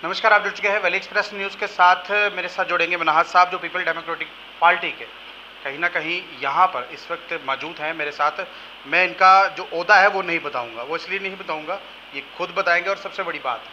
नमस्कार, आप जुड़ चुके हैं वैली एक्सप्रेस न्यूज़ के साथ। मेरे साथ जुड़ेंगे मनाहत साहब, जो पीपल डेमोक्रेटिक पार्टी के कहीं ना कहीं यहाँ पर इस वक्त मौजूद हैं मेरे साथ। मैं इनका जो ओहदा है वो नहीं बताऊंगा, वो इसलिए नहीं बताऊंगा, ये खुद बताएंगे। और सबसे बड़ी बात,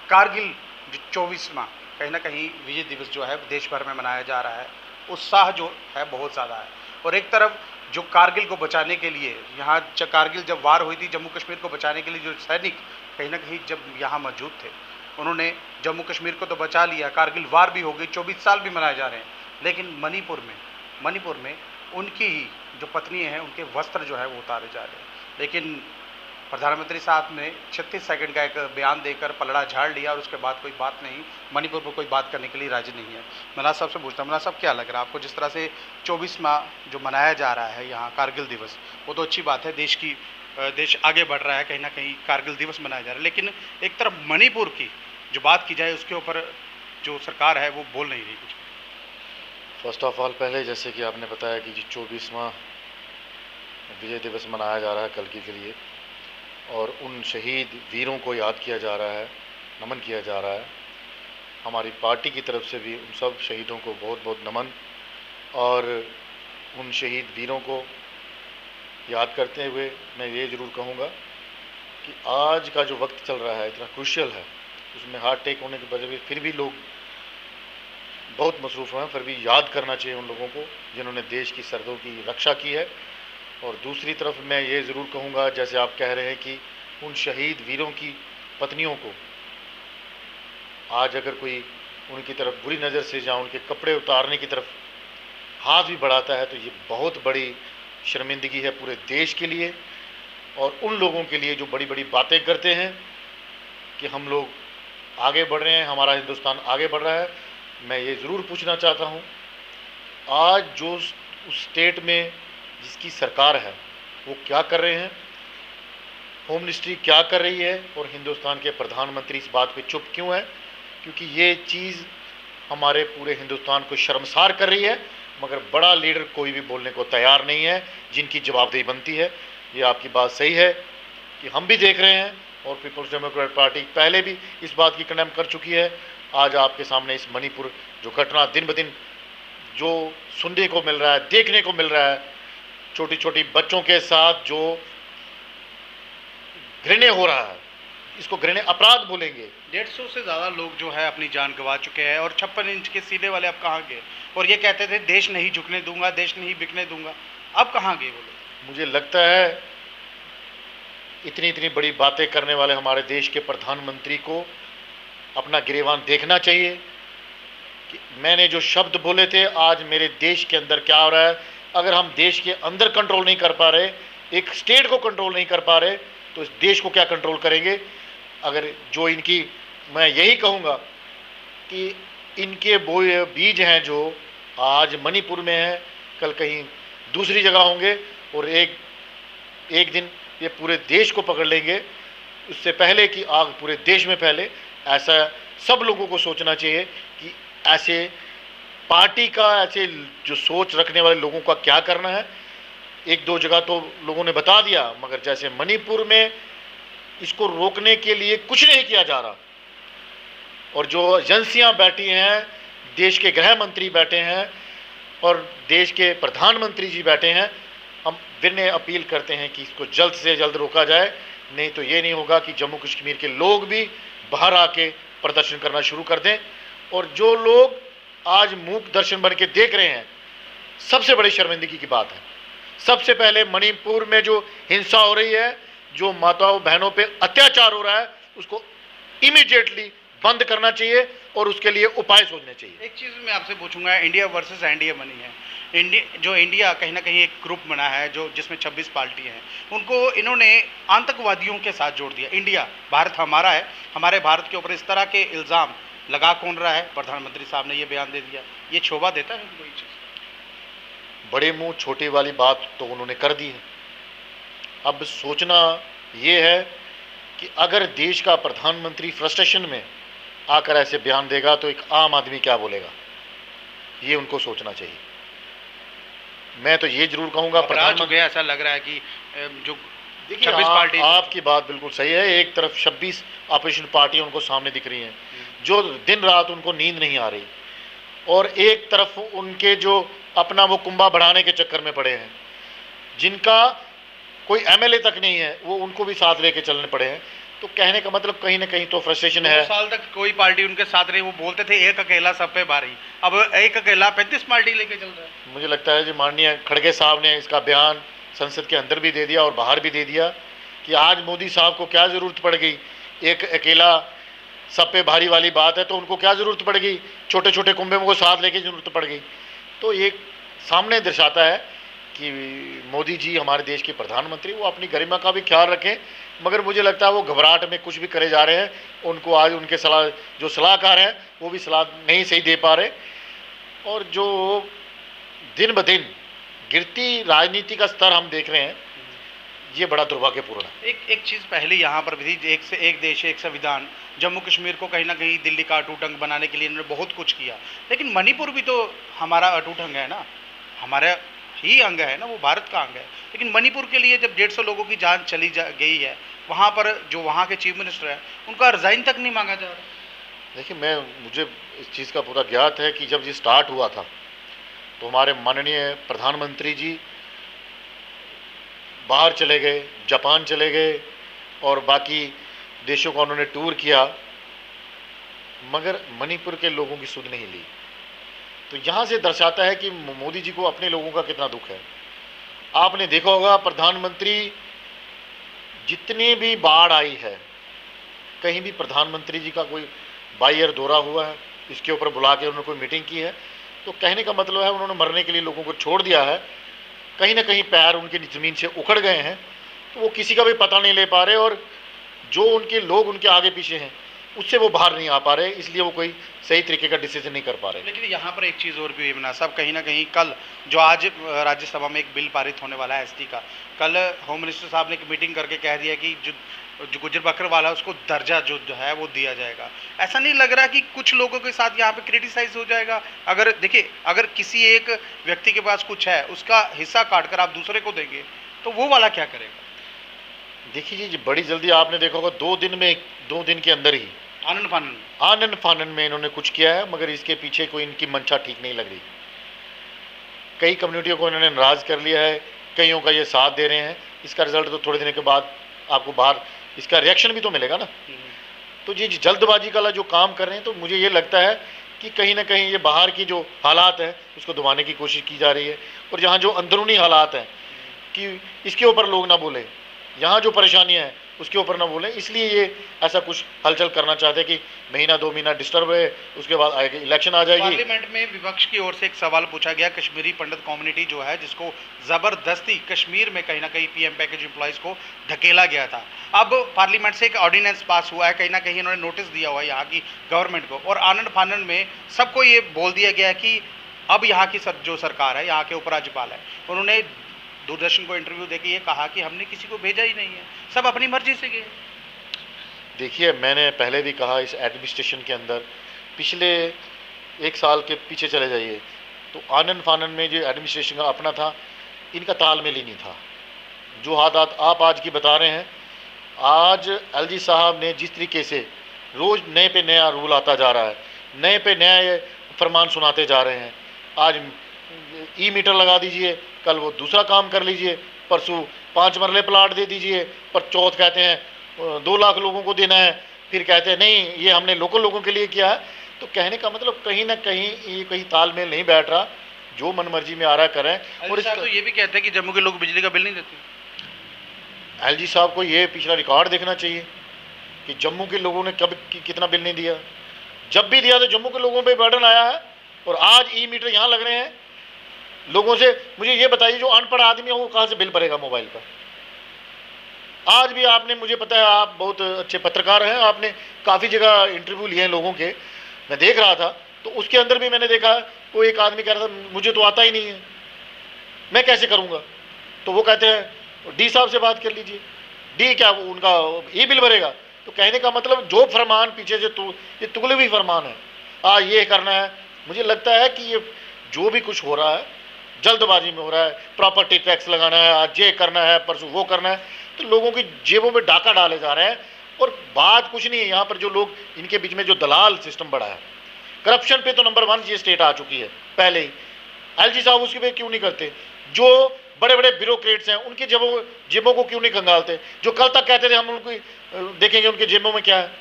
कारगिल जो 24वां कहीं ना कहीं विजय दिवस जो है देश भर में मनाया जा रहा है, उत्साह जो है बहुत ज़्यादा है। और एक तरफ जो कारगिल को बचाने के लिए, यहाँ कारगिल जब वार हुई थी, जम्मू कश्मीर को बचाने के लिए जो सैनिक कहीं ना कहीं जब यहाँ मौजूद थे, उन्होंने जम्मू कश्मीर को तो बचा लिया, कारगिल वार भी हो गई, 24 साल भी मनाए जा रहे हैं। लेकिन मणिपुर में उनकी ही जो पत्नी हैं, उनके वस्त्र जो है वो उतारे जा रहे हैं। लेकिन प्रधानमंत्री साहब ने 36 सेकंड का एक बयान देकर पलड़ा झाड़ लिया और उसके बाद कोई बात नहीं, मणिपुर पर कोई बात करने के लिए राजी नहीं है। मनाज साहब से पूछता हूँ, मनाज साहब क्या लग रहा है आपको, जिस तरह से 24वां जो मनाया जा रहा है यहाँ कारगिल दिवस, वो तो अच्छी बात है, देश आगे बढ़ रहा है, कहीं ना कहीं कारगिल दिवस मनाया जा रहा है। लेकिन एक तरफ मणिपुर की जो बात की जाए, उसके ऊपर जो सरकार है वो बोल नहीं रही कुछ। फर्स्ट ऑफ ऑल, पहले जैसे कि आपने बताया कि 24वां विजय दिवस मनाया जा रहा है कल के लिए, और उन शहीद वीरों को याद किया जा रहा है, नमन किया जा रहा है। हमारी पार्टी की तरफ से भी उन सब शहीदों को बहुत बहुत नमन। और उन शहीद वीरों को याद करते हुए मैं ये ज़रूर कहूँगा कि आज का जो वक्त चल रहा है इतना क्रूशियल है, उसमें हार्ट अटैक होने के वजह फिर भी लोग बहुत मसरूफ़ हैं, फिर भी याद करना चाहिए उन लोगों को जिन्होंने देश की सरहदों की रक्षा की है। और दूसरी तरफ मैं ये ज़रूर कहूँगा, जैसे आप कह रहे हैं कि उन शहीद वीरों की पत्नियों को आज अगर कोई उनकी तरफ बुरी नज़र से या उनके कपड़े उतारने की तरफ हाथ भी बढ़ाता है, तो ये बहुत बड़ी शर्मिंदगी है पूरे देश के लिए और उन लोगों के लिए जो बड़ी बड़ी बातें करते हैं कि हम लोग आगे बढ़ रहे हैं, हमारा हिंदुस्तान आगे बढ़ रहा है। मैं ये ज़रूर पूछना चाहता हूँ, आज जो उस स्टेट में जिसकी सरकार है वो क्या कर रहे हैं, होम मिनिस्ट्री क्या कर रही है, और हिंदुस्तान के प्रधानमंत्री इस बात पे चुप क्यों है? क्योंकि ये चीज़ हमारे पूरे हिंदुस्तान को शर्मसार कर रही है, मगर बड़ा लीडर कोई भी बोलने को तैयार नहीं है जिनकी जवाबदेही बनती है। ये आपकी बात सही है कि हम भी देख रहे हैं, और पीपल्स डेमोक्रेटिक पार्टी पहले भी इस बात की कंडेम कर चुकी है। आज आपके सामने इस मणिपुर जो घटना दिन ब दिन जो सुनने को मिल रहा है, देखने को मिल रहा है, छोटी छोटी बच्चों के साथ जो घृण्य हो रहा है, इसको घृण्य अपराध बोलेंगे। 150 से ज़्यादा लोग जो है अपनी जान गंवा चुके हैं, और 56 इंच के सीने वाले अब कहाँ गए? और ये कहते थे देश नहीं झुकने दूंगा, देश नहीं बिकने दूंगा, अब कहाँ गए वो लोग? मुझे लगता है इतनी इतनी बड़ी बातें करने वाले हमारे देश के प्रधानमंत्री को अपना गिरेबान देखना चाहिए कि मैंने जो शब्द बोले थे, आज मेरे देश के अंदर क्या हो रहा है। अगर हम देश के अंदर कंट्रोल नहीं कर पा रहे, एक स्टेट को कंट्रोल नहीं कर पा रहे, तो इस देश को क्या कंट्रोल करेंगे? अगर जो इनकी, मैं यही कहूँगा कि इनके बोए बीज हैं जो आज मणिपुर में हैं, कल कहीं दूसरी जगह होंगे, और एक दिन ये पूरे देश को पकड़ लेंगे। उससे पहले कि आग पूरे देश में फैले, ऐसा सब लोगों को सोचना चाहिए कि ऐसे पार्टी का, ऐसे जो सोच रखने वाले लोगों का क्या करना है। एक दो जगह तो लोगों ने बता दिया, मगर जैसे मणिपुर में इसको रोकने के लिए कुछ नहीं किया जा रहा, और जो एजेंसियां बैठी हैं, देश के गृह मंत्री बैठे हैं और देश के प्रधानमंत्री जी बैठे हैं, हम विनय अपील करते हैं कि इसको जल्द से जल्द रोका जाए। नहीं तो ये नहीं होगा कि जम्मू कश्मीर के लोग भी बाहर आके प्रदर्शन करना शुरू कर दें। और जो लोग आज मूक दर्शन बन के देख रहे हैं, सबसे बड़ी शर्मिंदगी की बात है। सबसे पहले मणिपुर में जो हिंसा हो रही है, जो माताओं बहनों पे अत्याचार हो रहा है, उसको इमीडिएटली बंद करना चाहिए और उसके लिए उपाय सोचने चाहिए। एक चीज़ मैं आपसे पूछूंगा, इंडिया वर्सेस एनडीए बनी है, इंडिया कहीं ना कहीं एक ग्रुप बना है जो जिसमें 26 पार्टी हैं, उनको इन्होंने आतंकवादियों के साथ जोड़ दिया। इंडिया, भारत हमारा है, हमारे भारत के ऊपर इस तरह के इल्ज़ाम लगा कौन रहा है? प्रधानमंत्री साहब ने ये बयान दे दिया, ये शोभा देता है कोई चीज़? बड़े मुंह छोटी वाली बात तो उन्होंने कर दी है। अब सोचना ये है कि अगर देश का प्रधानमंत्री फ्रस्ट्रेशन में आकर ऐसे बयान देगा तो एक आम आदमी क्या बोलेगा, ये उनको सोचना चाहिए। मैं तो ये जरूर कहूँगा, प्रधानमंत्री, ऐसा लग रहा है कि जो देखिए, 26 पार्टी, आपकी बात बिल्कुल सही है। एक तरफ 26 अपोजिशन पार्टियां उनको सामने दिख रही हैं, जो दिन रात उनको नींद नहीं आ रही, और एक तरफ उनके जो अपना वो कुंभा बढ़ाने के चक्कर में पड़े हैं, जिनका कोई एमएलए तक नहीं है, वो उनको भी साथ लेके चलने पड़े हैं। तो कहने का मतलब कहीं ना कहीं तो फ्रस्ट्रेशन है। 2 साल तक कोई पार्टी उनके साथ रही, वो बोलते थे एक अकेला सब पे भारी, अब एक अकेला 35 पार्टी लेके चल रहा है। मुझे लगता है जो माननीय खड़गे साहब ने इसका बयान संसद के अंदर भी दे दिया और बाहर भी दे दिया कि आज मोदी साहब को क्या ज़रूरत पड़ गई, एक अकेला सब पे भारी वाली बात है तो उनको क्या ज़रूरत पड़ गई, छोटे छोटे कुंभे को साथ लेके ज़रूरत पड़ गई। तो एक सामने दर्शाता है कि मोदी जी हमारे देश के प्रधानमंत्री, वो अपनी गरिमा का भी ख्याल रखें, मगर मुझे लगता है वो घबराहट में कुछ भी करे जा रहे हैं। उनको आज उनके जो सलाहकार हैं वो भी सलाह नहीं सही दे पा रहे, और जो दिन ब दिन गिरती राजनीति का स्तर हम देख रहे हैं, ये बड़ा दुर्भाग्यपूर्ण है। एक चीज़ पहले यहाँ पर भी थी, एक से एक देश एक संविधान। जम्मू कश्मीर को कहीं ना कहीं दिल्ली का अटूट अंग बनाने के लिए इन्होंने बहुत कुछ किया, लेकिन मणिपुर भी तो हमारा अटूट अंग है ना, हमारा ही अंग है ना, वो भारत का अंग है। लेकिन मणिपुर के लिए जब 150 लोगों की जान चली गई है, वहाँ पर जो वहाँ के चीफ मिनिस्टर हैं उनका रिजाइन तक नहीं मांगा जा रहा। देखिए, मुझे इस चीज़ का पूरा ज्ञात है कि जब ये स्टार्ट हुआ था तो हमारे माननीय प्रधानमंत्री जी बाहर चले गए, जापान चले गए और बाकी देशों का उन्होंने टूर किया, मगर मणिपुर के लोगों की सुध नहीं ली। तो यहाँ से दर्शाता है कि मोदी जी को अपने लोगों का कितना दुख है। आपने देखा होगा प्रधानमंत्री जितनी भी बाढ़ आई है, कहीं भी प्रधानमंत्री जी का कोई बाहर दौरा हुआ है, इसके ऊपर बुला के उन्होंने कोई मीटिंग की है, तो कहने का मतलब है उन्होंने मरने के लिए लोगों को छोड़ दिया है। कहीं ना कहीं पैर उनकी ज़मीन से उखड़ गए हैं, तो वो किसी का भी पता नहीं ले पा रहे, और जो उनके लोग उनके आगे पीछे हैं उससे वो बाहर नहीं आ पा रहे, इसलिए वो कोई सही तरीके का डिसीजन नहीं कर पा रहे। लेकिन यहाँ पर एक चीज़ और भी हुई मना साहब, कहीं ना कहीं कल जो आज राज्यसभा में एक बिल पारित होने वाला है एसटी का, कल होम मिनिस्टर साहब ने एक मीटिंग करके कह दिया कि जो गुजर बकरवाला है उसको दर्जा जो है वो दिया जाएगा। ऐसा नहीं लग रहा कि कुछ लोगों के साथ यहाँ पे क्रिटिसाइज हो जाएगा? अगर देखिए, अगर किसी एक व्यक्ति के पास कुछ है, उसका हिस्सा काट कर आप दूसरे को देंगे तो वो वाला क्या करेगा? देखिए जी, बड़ी जल्दी आपने देखा होगा 2 दिन के अंदर ही आनन फानन में इन्होंने कुछ किया है, मगर इसके पीछे कोई इनकी मंशा ठीक नहीं लग रही। कई कम्युनिटियों को इन्होंने नाराज कर लिया है, कईयों का ये साथ दे रहे हैं। इसका रिजल्ट तो थोड़े दिन के बाद आपको बाहर इसका रिएक्शन भी तो मिलेगा ना। तो जी जल्दबाजी का जो काम कर रहे हैं, तो मुझे ये लगता है कि कहीं ना कहीं ये बाहर की जो हालात है उसको दबाने की कोशिश की जा रही है, और जहाँ जो अंदरूनी हालात हैं कि इसके ऊपर लोग ना बोले, यहाँ जो परेशानियाँ हैं उसके ऊपर ना बोलें, इसलिए ये ऐसा कुछ हलचल करना चाहते हैं कि महीना 2 महीना डिस्टर्ब है, उसके बाद आएगी इलेक्शन आ जाएगी। पार्लियामेंट में विपक्ष की ओर से एक सवाल पूछा गया, कश्मीरी पंडित कम्युनिटी जो है जिसको ज़बरदस्ती कश्मीर में कहीं ना कहीं पीएम पैकेज एम्प्लॉयज़ को धकेला गया था। अब पार्लियामेंट से एक ऑर्डिनेंस पास हुआ है, कहीं ना कहीं इन्होंने नोटिस दिया हुआ है यहाँ की गवर्नमेंट को, और आनंद फानन में सबको ये बोल दिया गया है कि अब यहाँ की जो सरकार है, यहाँ के उपराज्यपाल है, उन्होंने दूरदर्शन को इंटरव्यू देके ये कहा कि हमने किसी को भेजा ही नहीं है, सब अपनी मर्जी से गए। देखिए, मैंने पहले भी कहा, इस एडमिनिस्ट्रेशन के अंदर पिछले 1 साल के पीछे चले जाइए तो आनन फानन में जो एडमिनिस्ट्रेशन का अपना था, इनका तालमेल ही नहीं था। जो हालात आप आज की बता रहे हैं, आज एलजी साहब ने जिस तरीके से रोज़ नए पे नया रूल आता जा रहा है, नए पे नया ये फरमान सुनाते जा रहे हैं, आज ई मीटर लगा दीजिए, कल वो दूसरा काम कर लीजिए, परसों 5 मरले प्लाट दे दीजिए, पर चौथ कहते हैं 2 लाख लोगों को देना है, फिर कहते हैं नहीं ये हमने लोकल लोगों के लिए किया है। तो कहने का मतलब कहीं ना कहीं ये कहीं तालमेल नहीं बैठ रहा, जो मनमर्जी में आ रहा करें। और तो ये भी कहते हैं कि जम्मू के लोग बिजली का बिल नहीं देते। एलजी साहब को ये पिछला रिकॉर्ड देखना चाहिए कि जम्मू के लोगों ने कब कितना बिल नहीं दिया। जब भी दिया तो जम्मू के लोगों पे बर्डन आया है, और आज ई मीटर यहाँ लग रहे हैं लोगों से। मुझे ये बताइए, जो अनपढ़ आदमी है वो कहाँ से बिल भरेगा मोबाइल का? आज भी आपने, मुझे पता है आप बहुत अच्छे पत्रकार हैं, आपने काफ़ी जगह इंटरव्यू लिए हैं लोगों के, मैं देख रहा था, तो उसके अंदर भी मैंने देखा कोई एक आदमी कह रहा था मुझे तो आता ही नहीं है, मैं कैसे करूँगा? तो वो कहते हैं डी साहब से बात कर लीजिए, डी क्या उनका ई बिल भरेगा? तो कहने का मतलब जो फरमान पीछे से ये तुगलकी फरमान है, ये करना है। मुझे लगता है कि ये जो भी कुछ हो रहा है जल्दबाजी में हो रहा है, प्रॉपर्टी टैक्स लगाना है, आज ये करना है, परसों वो करना है, तो लोगों की जेबों में डाका डाले जा रहे हैं, और बात कुछ नहीं है, यहाँ पर जो लोग इनके बीच में जो दलाल सिस्टम बढ़ा है, करप्शन पे तो नंबर 1 ये स्टेट आ चुकी है पहले ही। एलजी साहब उसके पे क्यों नहीं करते? जो बड़े बड़े ब्यूरोक्रेट्स हैं उनके जेबों को क्यों नहीं खंगालते? जो कल तक कहते थे हम उनको देखेंगे उनके जेबों में क्या है।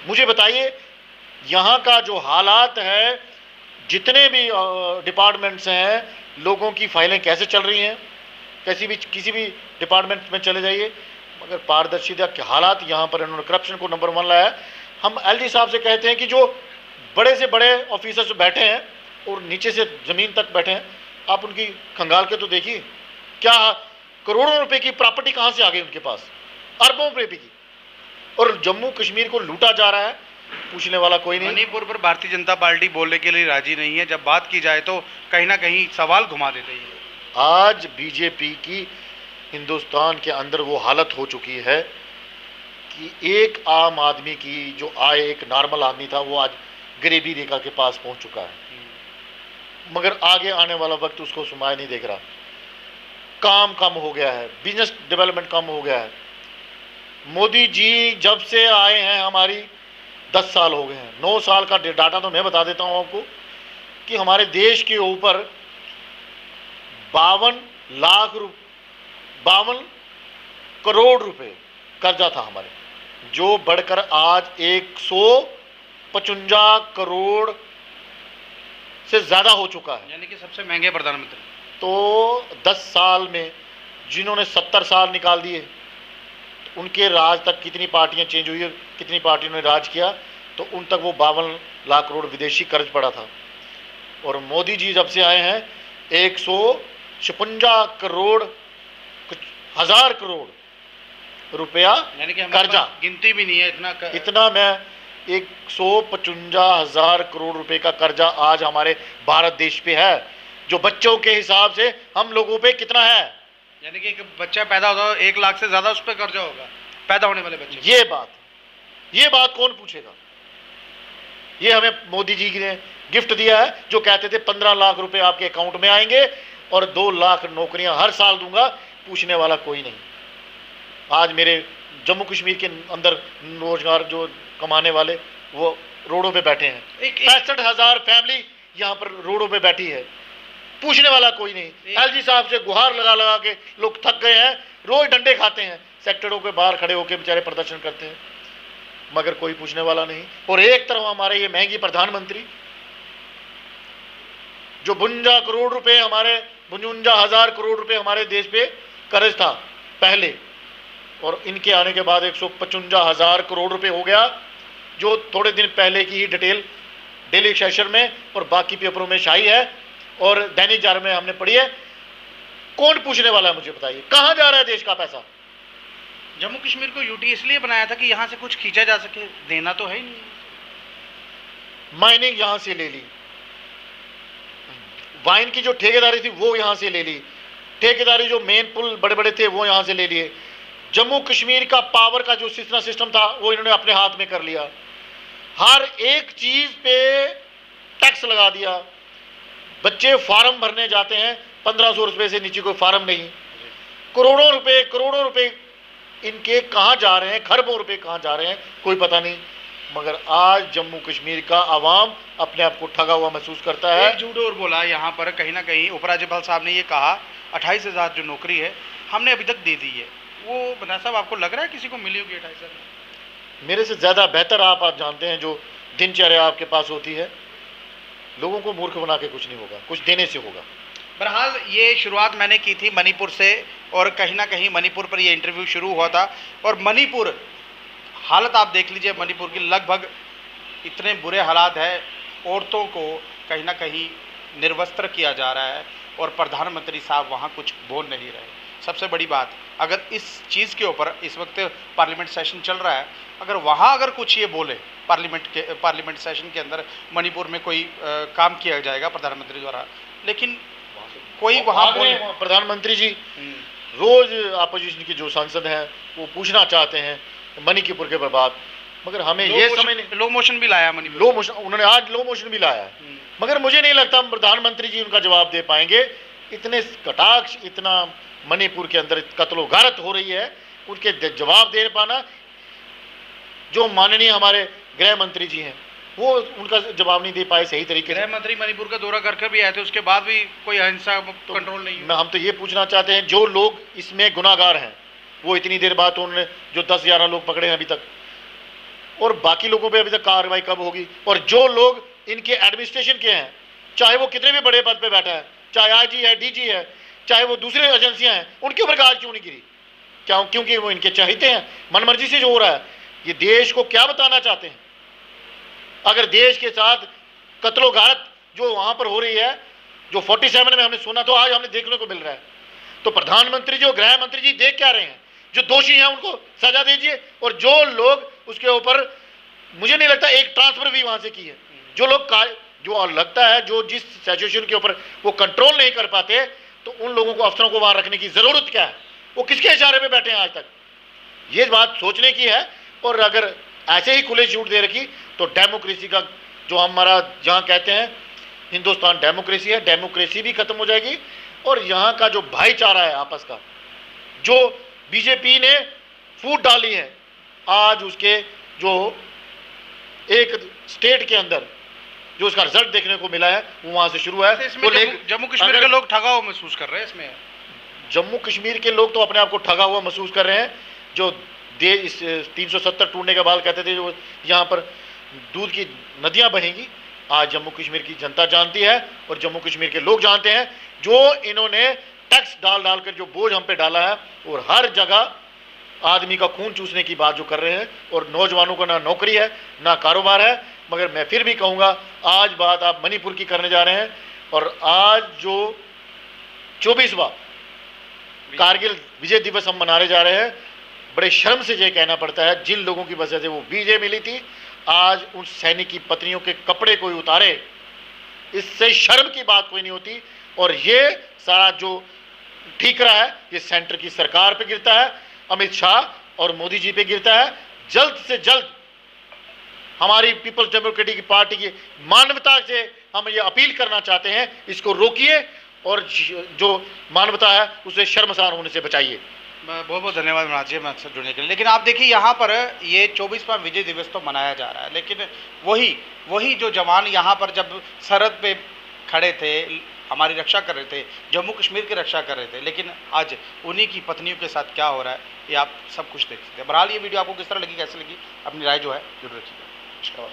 मुझे बताइए, यहाँ का जो हालात है, जितने भी डिपार्टमेंट्स हैं, लोगों की फाइलें कैसे चल रही हैं, किसी भी डिपार्टमेंट में चले जाइए, मगर पारदर्शिता के हालात यहाँ पर इन्होंने करप्शन को नंबर 1 लाया। हम एलजी साहब से कहते हैं कि जो बड़े से बड़े ऑफिसर्स बैठे हैं और नीचे से ज़मीन तक बैठे हैं, आप उनकी खंगाल के तो देखिए, क्या करोड़ों रुपए की प्रॉपर्टी कहाँ से आ गई उनके पास, अरबों रुपए की, और जम्मू कश्मीर को लूटा जा रहा है, पूछने वाला कोई नहीं। मणिपुर पर भारतीय जनता पार्टी बोलने के लिए राजी नहीं है, जब बात की जाए तो कहीं ना कहीं सवाल घुमा देते हैं। आज बीजेपी की हिंदुस्तान के अंदर वो हालत हो चुकी है कि एक आम आदमी की जो आय, एक नॉर्मल आदमी था, वो आज गरीबी रेखा के पास पहुंच चुका है, मगर आगे आने वाला वक्त उसको सुनाई नहीं देख रहा। काम कम हो गया है, बिजनेस डेवलपमेंट कम हो गया है। मोदी जी जब से आए हैं, हमारी 10 साल हो गए हैं, 9 साल का डाटा तो मैं बता देता हूं आपको कि हमारे देश के ऊपर 52 करोड़ रुपए कर्जा था हमारे, जो बढ़कर आज 155 करोड़ से ज़्यादा हो चुका है, यानी कि सबसे महंगे प्रधानमंत्री। तो 10 साल में जिन्होंने 70 साल निकाल दिए, उनके राज तक कितनी पार्टियां चेंज हुई, कितनी पार्टियों ने राज किया, तो उन तक वो 52 लाख करोड़ विदेशी कर्ज पड़ा था। और मोदी जी जब से आए हैं 156 करोड़ कुछ हजार करोड़ रुपया, यानी कि कर्जा, गिनती भी नहीं है इतना मैं 155,000 करोड़ रुपए का कर्जा आज हमारे भारत देश पे है, जो बच्चों के हिसाब से हम लोगों पे कितना है। यानी कि एक बच्चा पैदा होता है 1 लाख से ज्यादा उस पर कर्जा होगा, पैदा होने वाले बच्चे। ये बात कौन पूछेगा? ये हमें मोदी जी ने गिफ्ट दिया है, जो कहते थे 15 लाख रुपए आपके अकाउंट में आएंगे और 2 लाख नौकरियां हर साल दूंगा, पूछने वाला कोई नहीं। आज मेरे जम्मू कश्मीर के अंदर रोजगार जो कमाने वाले वो रोडों पे बैठे हैं, 65,000 फैमिली यहाँ पर रोडों पे बैठी है, पूछने वाला कोई नहीं। एलजी साहब से गुहार लगा लगा के लोग थक गए हैं, रोज डंडे खाते हैं, सेक्टरों के बाहर खड़े होकर बेचारे प्रदर्शन करते हैं, मगर कोई पूछने वाला नहीं। और एक तरफ हमारे ये महंगी प्रधानमंत्री, जो 52 करोड़ रुपए हमारे 52,000 करोड़ रुपए हमारे देश पे कर्ज था पहले, और इनके आने के बाद 155,000 करोड़ रुपए हो गया, जो थोड़े दिन पहले की ही डिटेल डेली सेशन में और बाकी पेपरों में शाही है और दैनिक जागरण में हमने पढ़ी है। कौन पूछने वाला है? मुझे बताइए, कहां जा रहा है देश का पैसा? जम्मू कश्मीर को यूटी इसलिए बनाया था कि यहां से कुछ खींचा जा सके, देना तो है ही नहीं। माइनिंग यहां से ले ली, वाइन की जो ठेकेदारी थी वो यहां से ले ली, ठेकेदारी जो मेन पुल बड़े बड़े थे वो यहां से ले लिए, जम्मू कश्मीर का पावर का जो सिस्टम था वो इन्होंने अपने हाथ में कर लिया, हर एक चीज पे टैक्स लगा दिया। बच्चे फार्म भरने जाते हैं, 1500 रुपए से नीचे कोई फार्म नहीं, करोड़ों रुपए इनके कहां जा रहे हैं, खरबों रुपए कहां जा रहे हैं, कोई पता नहीं। मगर आज जम्मू कश्मीर का आवाम अपने आप को ठगा हुआ महसूस करता है। एक झूठ और बोला यहाँ पर, कहीं ना कहीं उपराज्यपाल साहब ने ये कहा 28,000 जो नौकरी है हमने अभी तक दे दी है, वो बना साहब आपको लग रहा है किसी को मिली होगी 28,000? मेरे से ज़्यादा बेहतर आप जानते हैं, जो दिनचर्या आपके पास होती है, लोगों को मूर्ख बना के कुछ नहीं होगा, कुछ देने से होगा। बहरहाल ये शुरुआत मैंने की थी मणिपुर से, और कहीं ना कहीं मणिपुर पर ये इंटरव्यू शुरू हुआ था, और मणिपुर हालत आप देख लीजिए, मणिपुर की लगभग इतने बुरे हालात है, औरतों को कहीं ना कहीं निर्वस्त्र किया जा रहा है, और प्रधानमंत्री साहब वहाँ कुछ बोल नहीं रहे। सबसे बड़ी बात, अगर इस चीज़ के ऊपर इस वक्त पार्लियामेंट सेशन चल रहा है, अगर वहाँ अगर कुछ ये बोले पार्लियामेंट सेशन के अंदर मणिपुर में कोई काम किया जाएगा प्रधानमंत्री द्वारा, लेकिन कोई वहाँ प्रधानमंत्री जी रोज अपोजिशन के जो सांसद हैं वो पूछना चाहते हैं मणिपुर के बाद, मगर हमें ये समझ नहीं। लो मोशन भी लाया मणिपुर, लो मोशन उन्होंने आज लो मोशन भी लाया है, मगर मुझे नहीं लगता प्रधानमंत्री जी उनका जवाब दे पाएंगे। इतने कटाक्ष, इतना मणिपुर के अंदर कत्लो गारत हो रही है, उनके जवाब दे पाना जो माननीय हमारे गृह मंत्री जी हैं वो उनका जवाब नहीं दे पाए सही तरीके से। गृह मंत्री मणिपुर का दौरा करके भी आए थे, उसके बाद भी कोई अहिंसा तो कंट्रोल नहीं हुआ। हम तो ये पूछना चाहते हैं, जो लोग इसमें गुनाहगार हैं वो इतनी देर बाद उन्होंने जो 10-11 लोग पकड़े हैं अभी तक, और बाकी लोगों पे अभी तक कार्रवाई कब होगी? और जो लोग इनके एडमिनिस्ट्रेशन के हैं, चाहे वो कितने भी बड़े पद पे बैठा है, चाहे आईजी है, डीजी है, चाहे वो दूसरे एजेंसियां हैं, उनके ऊपर गाज क्यों नहीं गिरी? क्या? क्योंकि वो इनके चाहते हैं, मनमर्जी से जो हो रहा है। ये देश को क्या बताना चाहते हैं? अगर देश के साथ कत्लो गारत जो वहां पर हो रही है, जो 47 में हमने सुना, तो आज हमने देखने को मिल रहा है। तो प्रधानमंत्री जी और गृह मंत्री जी देख क्या रहे हैं? जो दोषी हैं उनको सजा दीजिए, और जो लोग उसके ऊपर, मुझे नहीं लगता एक ट्रांसफर भी वहां से की है, जो लोग जो लगता है जो जिस सिचुएशन के ऊपर वो कंट्रोल नहीं कर पाते, तो उन लोगों को, अफसरों को वहां रखने की जरूरत क्या है? वो किसके इशारे पे बैठे हैं आज तक? ये बात सोचने की है। और अगर ऐसे ही खुले छूट दे रखी तो डेमोक्रेसी का जो हमारा जहां कहते हैं हिंदुस्तान डेमोक्रेसी है, डेमोक्रेसी भी खत्म हो जाएगी। और यहाँ का जो भाईचारा है आपस का, जो बीजेपी ने फूट डाली है, आज उसके जो एक स्टेट के अंदर जो उसका रिजल्ट देखने को मिला है वो वहां से शुरू है। तो जम्मू कश्मीर के लोग ठगा हुआ महसूस कर रहे हैं इसमें। जम्मू कश्मीर के लोग तो अपने आप को ठगा हुआ महसूस कर रहे हैं। जो इस 370 टूटने के बाद कहते थे जो यहाँ पर दूध की नदियां बहेंगी, आज जम्मू कश्मीर की जनता जानती है और जम्मू कश्मीर के लोग जानते हैं। जो इन्होंने टैक्स डाल कर जो बोझ हम पे डाला है, और हर जगह आदमी का खून चूसने की बात जो कर रहे हैं, और नौजवानों को ना नौकरी है ना कारोबार है। मगर मैं फिर भी कहूँगा, आज बात आप मणिपुर की करने जा रहे हैं, और आज जो 24वां कारगिल विजय दिवस हम मनाने जा रहे हैं, बड़े शर्म से ये कहना पड़ता है, जिन लोगों की वजह से वो विजय मिली थी, आज उन सैनिक की पत्नियों के कपड़े कोई उतारे, इससे शर्म की बात कोई नहीं होती। और ये सारा जो ठीकरा है ये सेंटर की सरकार पे गिरता है, अमित शाह और मोदी जी पे गिरता है। जल्द से जल्द हमारी पीपल्स डेमोक्रेटिक पार्टी की मानवता से हम ये अपील करना चाहते हैं, इसको रोकिए और जो मानवता है उसे शर्मसार होने से बचाइए। बहुत बहुत धन्यवाद मनोज जी मैं जुड़ने के लिए। लेकिन आप देखिए यहाँ पर ये 24वां विजय दिवस तो मनाया जा रहा है, लेकिन वही जो जवान यहाँ पर जब सरहद पे खड़े थे, हमारी रक्षा कर रहे थे, जम्मू कश्मीर की रक्षा कर रहे थे, लेकिन आज उन्हीं की पत्नियों के साथ क्या हो रहा है ये आप सब कुछ देख सकते हैं। बहरहाल ये वीडियो आपको किस तरह लगी, कैसे लगी, अपनी राय जो है जरूर रखिएगा।